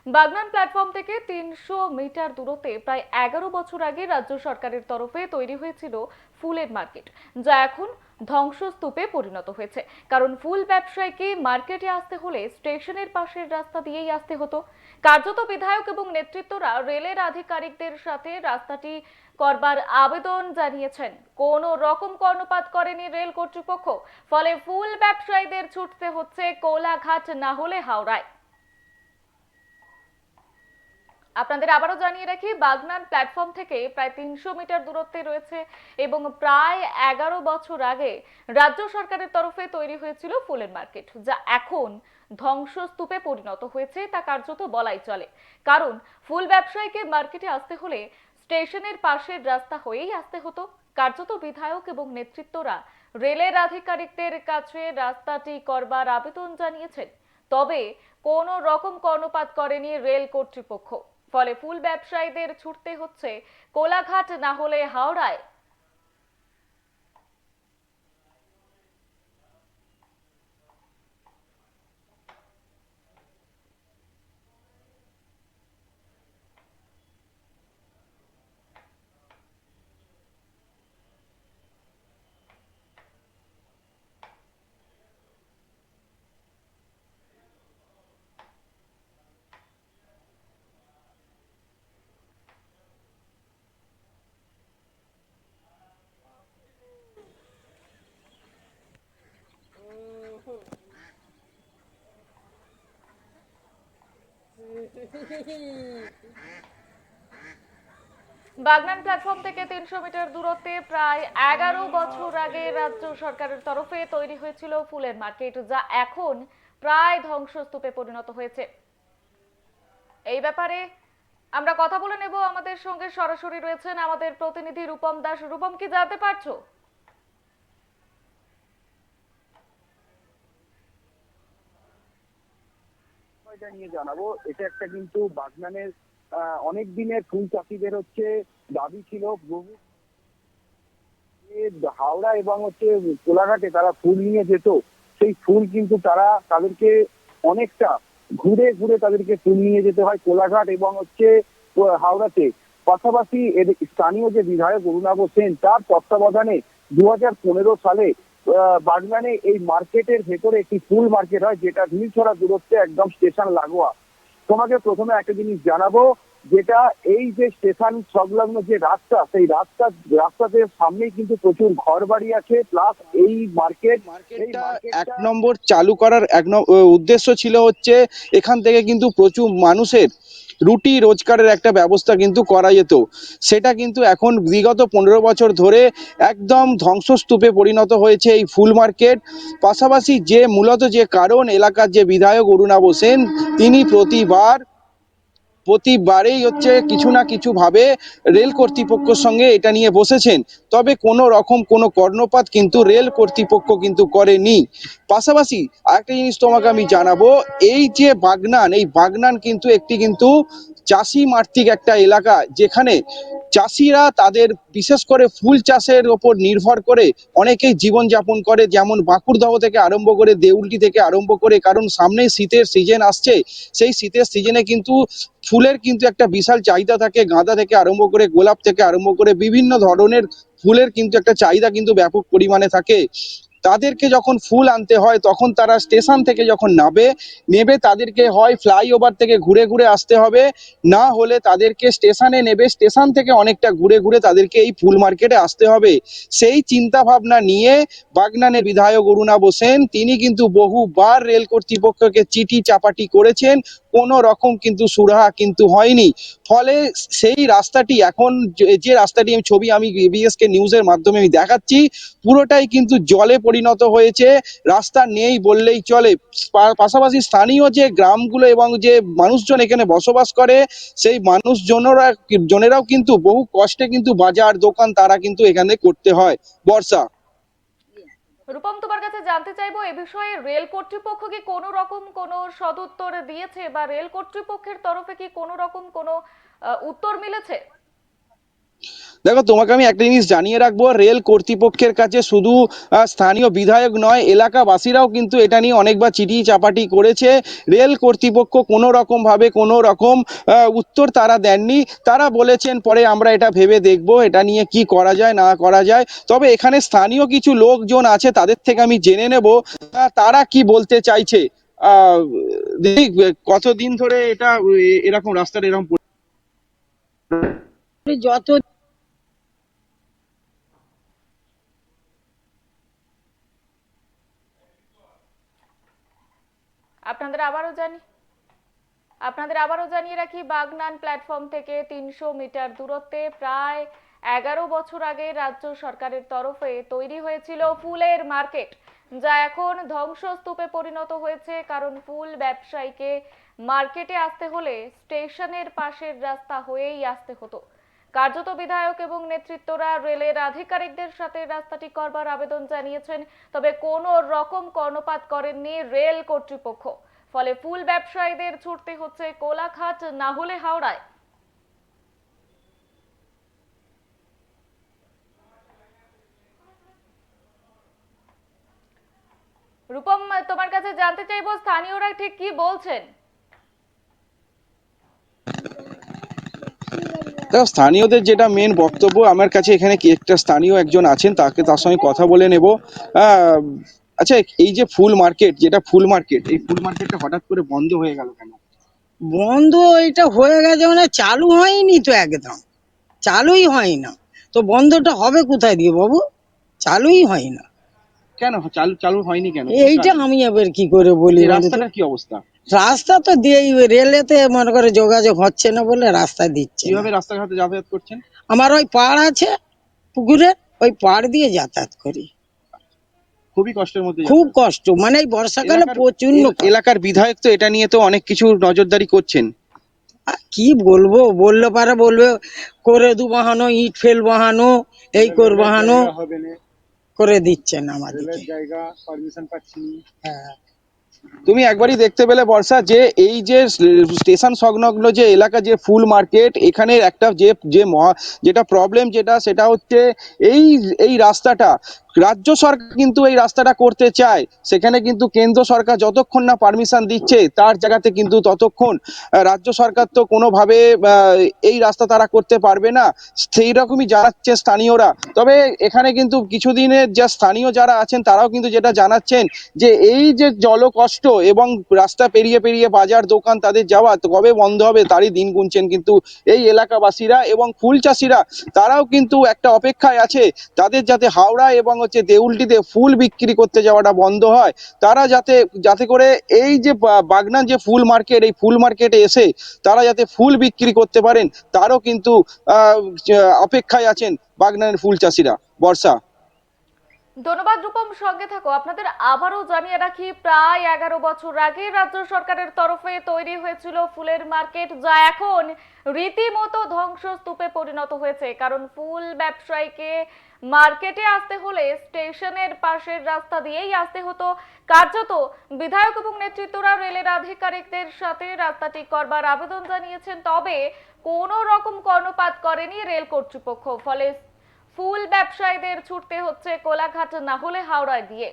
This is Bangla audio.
বাগনান প্ল্যাটফর্ম থেকে ৩০০ মিটার দূরত্বে প্রায় ১১ বছর আগে রাজ্য সরকারের তরফে তৈরি হয়েছিল ফুলের মার্কেট, যা এখন ধ্বংসস্তূপে পরিণত হয়েছে। কারণ ফুল ব্যবসায়ীকে মার্কেটে আসতে হলে স্টেশনের পাশের রাস্তা দিয়েই আসতে হতো। কার্যত বিধায়ক এবং নেতৃত্বরা রেলের আধিকারিকদের সাথে রাস্তাটি করবার আবেদন জানিয়েছেন, কোনো রকম কর্ণপাত করেনি রেল কর্তৃপক্ষ। ফলে ফুল ব্যবসায়ীদের ছুটতে হচ্ছে কোলাঘাট না হলে হাওড়ায়। আপনাদের আবারও জানিয়ে রাখি, বাগনান প্ল্যাটফর্ম থেকে প্রায় ৩০০ মিটার দূরত্বে রয়েছে এবং প্রায় ১১ বছর আগে রাজ্য সরকারের তরফে তৈরি হয়েছিল ফুলের মার্কেট, যা এখন ধ্বংসস্তূপে পরিণত হয়েছে তা কার্যত বলাই চলে। কারণ ফুল ব্যবসায়ীকে মার্কেটে আসতে হলে স্টেশনের পাশের রাস্তা হয়েই আসতে হতো। কার্যত বিধায়ক এবং নেতৃত্বরা রেলের আধিকারিকদের কাছে রাস্তাটি করবার আবেদন জানিয়েছেন, তবে কোনো রকম কর্ণপাত করেনি রেল কর্তৃপক্ষ। ফলে ফুল ব্যবসায়ীদের ছুটতে হচ্ছে কোলাঘাট না হলে হাওড়ায়। বাগনান প্ল্যাটফর্ম থেকে ৩০০ মিটার দূরত্বে প্রায় ১১ বছর আগে রাজ্য সরকারের তরফে তৈরি হয়েছিল ফুলের মার্কেট, যা এখন প্রায় ধ্বংসস্তূপে পরিণত হয়েছে। এই ব্যাপারে আমরা কথা বলে নেব। আমাদের সঙ্গে সরাসরি রয়েছেন আমাদের প্রতিনিধি রূপম দাস। রূপম, কি জানতে পারছো? এটা নিয়ে জানাবো। এটা একটা কিন্তু বাগনানের অনেক দিনের ফুল চাষিদের দাবি ছিল বহু হাওড়া এবং কোলাঘাটে তারা ফুল নিয়ে যেত। সেই ফুল কিন্তু তাদেরকে অনেকটা ঘুরে ঘুরে তাদেরকে ফুল নিয়ে যেতে হয় কোলাঘাট এবং হাওড়াতে। পাশাপাশি এর স্থানীয় যে বিধায়ক অরুণাভ সেন, তার তত্ত্বাবধানে 2015 সালে বাগনানে এই মার্কেটের ভেতরে একটি ফুল মার্কেট হয়, যেটা ঢিলছড়া দূরত্বে একদম স্টেশন লাগোয়া। তোমাকে প্রথমে একটা জিনিস জানাবো, যেটা এই যে স্টেশন সংলগ্ন যে রাস্তা, সেই রাস্তাতে সামনেই কিন্তু প্রচুর ঘর বাড়ি আছে, প্লাস এই মার্কেটটা 1 নম্বর চালু করার উদ্দেশ্য ছিল এখান থেকে কিন্তু প্রচুর মানুষের রুটি রোজগারের একটা ব্যবস্থা কিন্তু করা যেত। সেটা কিন্তু এখন বিগত 15 বছর ধরে একদম ধ্বংসস্তূপে পরিণত হয়েছে এই ফুল মার্কেট। পাশাপাশি মূলত যে কারণ, এলাকার যে বিধায়ক অরুণাভ সেন, তিনি প্রতিবারেই কিছু না কিছু ভাবে রেল কর্তৃপক্ষের সঙ্গে এটা নিয়ে বসেছেন, তবে কোনো রকম কোনো কর্ণপাত কিন্তু রেল কর্তৃপক্ষ কিন্তু করেনি। পাশাপাশি আরেকটা জিনিস তোমাকে আমি জানাবো, এই যে বাগনান, এই বাগনান কিন্তু একটি চাষি মাতৃক একটা এলাকা, যেখানে চাষিরা তাদের বিশেষ করে ফুল চাষের ওপর নির্ভর করে অনেকেই জীবনযাপন করে, যেমন বাঁকুড়দহ থেকে আরম্ভ করে দেউলটি থেকে আরম্ভ করে, কারণ সামনেই শীতের সিজন আসছে। সেই শীতের সিজনে কিন্তু ফুলের কিন্তু একটা বিশাল চাহিদা থাকে। গাঁদা থেকে আরম্ভ করে, গোলাপ থেকে আরম্ভ করে বিভিন্ন ধরনের ফুলের কিন্তু একটা চাহিদা কিন্তু ব্যাপক পরিমাণে থাকে। তাদেরকে যখন ফুল আনতে হয়, তখন তারা স্টেশন থেকে যখন নেবে তাদেরকে হয় ফ্লাইওভার থেকে ঘুরে ঘুরে আসতে হবে, না হলে তাদেরকে স্টেশনে নেবে, স্টেশন থেকে অনেকটা ঘুরে ঘুরে তাদেরকে এই ফুল মার্কেটে আসতে হবে। সেই চিন্তা ভাবনা নিয়ে বাগনানের বিধায়ক অরুণাভ সেন, তিনি কিন্তু বহুবার রেল কর্তৃপক্ষকে চিঠি চাপাটি করেছেন, কোনো রকম কিন্তু সুরাহা কিন্তু হয়নি। ফলে সেই রাস্তাটি এখন, যে রাস্তাটি আমি এবিএস কে নিউজের মাধ্যমে আমি দেখাচ্ছি, পুরোটাই কিন্তু জলে পরিণত হয়েছে। রাস্তা নেই বললেই চলে। পাশাপাশি স্থানীয় যে গ্রামগুলো এবং যে মানুষজন এখানে বসবাস করে, সেই জনেরাও কিন্তু বহু কষ্টে কিন্তু বাজার দোকান তারা কিন্তু এখানে করতে হয়। বর্ষা, রূপম, তোমার কাছে জানতে চাইবো, এ বিষয়ে রেল কর্তৃপক্ষ কি কোনো রকম কোনো সদুত্তর দিয়েছে, বা রেল কর্তৃপক্ষের তরফে কি কোনো রকম কোনো উত্তর মিলেছে? দেখো, তোমাকে আমি একটা জিনিস জানিয়ে রাখবো, রেল কর্তৃপক্ষের কাছে শুধু স্থানীয় বিধায়ক নয়, এলাকাবাসীরাও কিন্তু এটা নিয়ে অনেকবার চিঠি চাপাটি করেছে। রেল কর্তৃপক্ষ কোনো রকম ভাবে কোনো রকম উত্তর তারা দেননি। তারা বলেছেন পরে আমরা এটা ভেবে দেখব, এটা নিয়ে কি করা যায় না করা যায়। তবে এখানে স্থানীয় কিছু লোকজন আছে, তাদের থেকে আমি জেনে নেব তারা কি বলতে চাইছে। আহ দিদি, কতদিন ধরে এটা এরকম রাস্তার এরকম যত আপনাদের আবারও জানিয়ে রাখি, বাগনান প্ল্যাটফর্ম থেকে ৩০০ মিটার দূরত্বে প্রায় 11 বছর আগে রাজ্য সরকারের তরফে তৈরি হয়েছিল ফুলের মার্কেট, যা এখন ধ্বংসস্তূপে পরিণত হয়েছে। কারণ ফুল ব্যবসায়ীকে মার্কেটে আসতে হলে স্টেশনের পাশের রাস্তা হয়েই আসতে হতো। কার্যত বিধায়ক এবং নেতৃত্বরা রেলের আধিকারিকদের সাথে রাস্তাটি করবার আবেদন জানিয়েছেন, তবে কোনো রকম কর্ণপাত করেননি রেল কর্তৃপক্ষ। ফলে ফুল ব্যবসায়ীদের ছুটতে হচ্ছে কোলাঘাট না হলে হাওড়ায়। রূপম, তোমার কাছে জানতে চাইবো স্থানীয়রা ঠিক কি বলছেন। দেখো, স্থানীয়দের যেটা মেন বক্তব্য, আমার কাছে এখানে কি একটা স্থানীয় একজন আছেন, তার সঙ্গে কথা বলে নেব। আহ, আচ্ছা, এই যে ফুল মার্কেট, যেটা ফুল মার্কেট, এই ফুল মার্কেটটা হঠাৎ করে বন্ধ হয়ে গেল কেন? বন্ধ এটা হয়ে গেছে মানে চালু হয়নি তো, একদম চালুই হয় না তো বন্ধটা হবে কোথায় দিয়ে বাবু? চালুই হয় না। কেন চালু চালু হয়নি কেন? কি এইটা কারণে? আমি এবার কি করে বলি এই বলো তো? রাস্তাটার কি অবস্থা? রাস্তা তো দিয়েই রেলেতে মনে করে যোগাযোগ হচ্ছে না বলে রাস্তা দিচ্ছে না। কিভাবে রাস্তাঘাটে যাতায়াত করছেন? আমার ওই পাড় আছে পুকুরে, ওই পাড় দিয়ে যাতায়াত করি। খুবই কষ্টের মধ্যে খুব যাতায়াত। কষ্ট, মানে এই বর্ষাকালে এলাকার প্রচন্ড কষ্ট। এলাকার বিধায়ক তো এটা নিয়ে তো অনেক কিছু নজরদারি করছেন। আর কি বলবো, বললে পারে বলবে করে দু বাহানো, ইট ফেল বাহানো, এই কর বাহানো, করে দিচ্ছে না আমাদেরকে। জায়গা পারমিশন পাচ্ছি। হ্যাঁ, তুমি একবারই দেখতে পেলে বর্ষা, যে এই যে স্টেশন সংলগ্ন যে এলাকা, যে ফুল মার্কেট, এখানে একটা যে যে যেটা প্রবলেম, সেটা হচ্ছে এই এই রাস্তাটা রাজ্য সরকার কিন্তু এই রাস্তাটা করতে চায়। সেখানে কিন্তু কেন্দ্র সরকার যতক্ষণ না পারমিশন দিচ্ছে, তার জায়গাতে কিন্তু ততক্ষণ রাজ্য সরকার তো কোনোভাবে এই রাস্তা তারা করতে পারবে না, সেই রকমই জানাচ্ছে স্থানীয়রা। তবে এখানে কিন্তু কিছুদিনের যা স্থানীয় যারা আছেন, তারাও কিন্তু যেটা জানাচ্ছেন যে এই যে জলকষ্ট এবং রাস্তা পেরিয়ে পেরিয়ে বাজার দোকান তাদের যাওয়া কবে বন্ধ হবে তারই দিন গুনছেন কিন্তু এই এলাকাবাসীরা এবং ফুল চাষিরা। তারাও কিন্তু একটা অপেক্ষায় আছে, তাদের যাতে হাওড়া এবং হচ্ছে দেউলটিতে ফুল বিক্রি করতে যাওয়াটা বন্ধ হয়। তারা যাতে যাতে করে এই যে বাগনান যে ফুল মার্কেট, এই ফুল মার্কেটে এসে তারা যাতে ফুল বিক্রি করতে পারেন, তারও কিন্তু অপেক্ষায় আছেন বাগনানের ফুল চাষিরা। বর্ষা। ধন্যবাদ রূপম, সঙ্গে থাকো। আপনাদের আবারও জানিয়ে রাখি, প্রায় 11 বছর আগে রাজ্য সরকারের তরফে তৈরি হয়েছিল ফুলের মার্কেট, যা এখন রীতিমতো ধ্বংসস্তূপে পরিণত হয়েছে। কারণ ফুল ব্যবসায়ীকে মার্কেটে আসতে হলে স্টেশনের পাশের রাস্তা দিয়েই আসতে হতো। কার্যত বিধায়ক এবং নেতৃত্বরা রেলের আধিকারিকদের সাথে রাস্তাটি করবার আবেদন জানিয়েছেন, তবে কোনো রকম কর্ণপাত করেনি রেল কর্তৃপক্ষ। ফলে ফুল ব্যবসায়ীদের ছুটতে হচ্ছে কোলাঘাট না হলে হাওড়ায় দিয়ে।